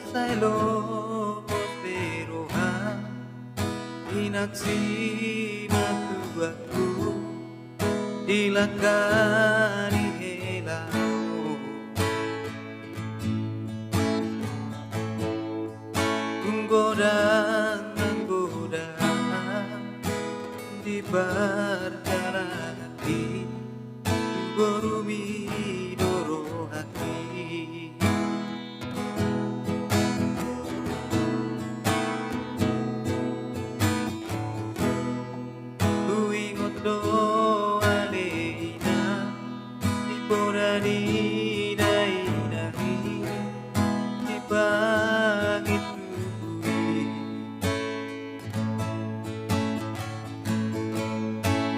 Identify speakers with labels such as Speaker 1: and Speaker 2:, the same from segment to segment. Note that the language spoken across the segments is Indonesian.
Speaker 1: sa ilong biruhan, inaksimatua-ku dilakani helamu. Menggoda menggoda di perjalanan hati, berumi doro hati. Ku ingat doa leina di podani nahi di pagi tui.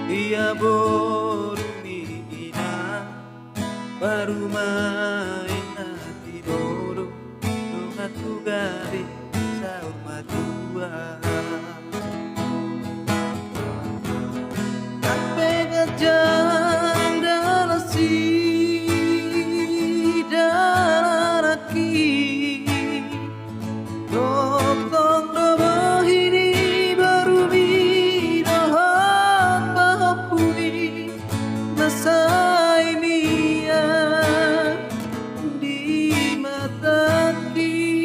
Speaker 1: Dia borumi ina baru main hati doro dongat ku gabe saur madua. Jangan dalam sidaraki Totong dobo hini baru bidohan mahapuni Nasai mia di mataki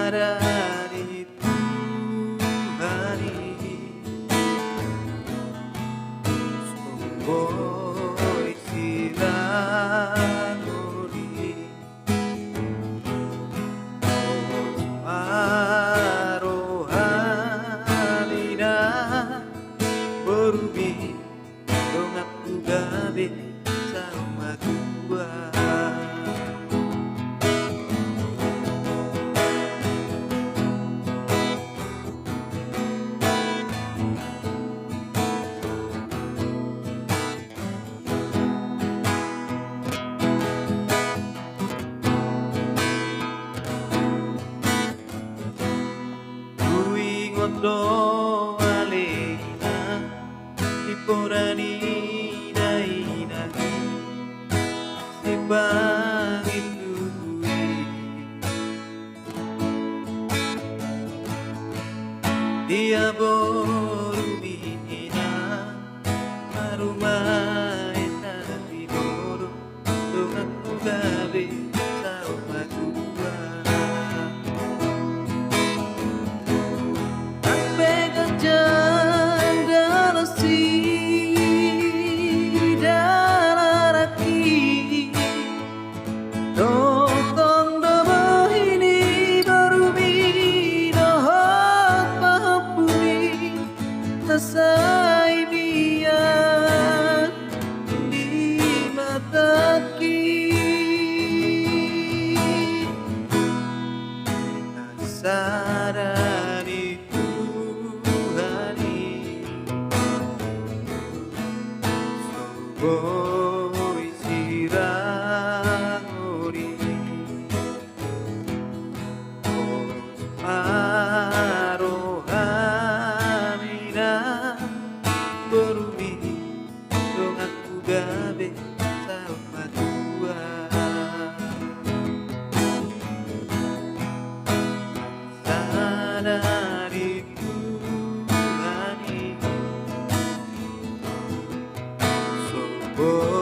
Speaker 1: Nasadari Boy silanguri Marohalina berumi dongat ku gabe sama tua. Doa leina di porani daina si pagi tui. Dia borumi ina marumah ena bidoro dongat ku gabe sama tua. Nasai biar di mataki Nasadari Tuhani Soboi sirangori berumi dongat ku gabe sama tua. Sadari Tuhani Sobo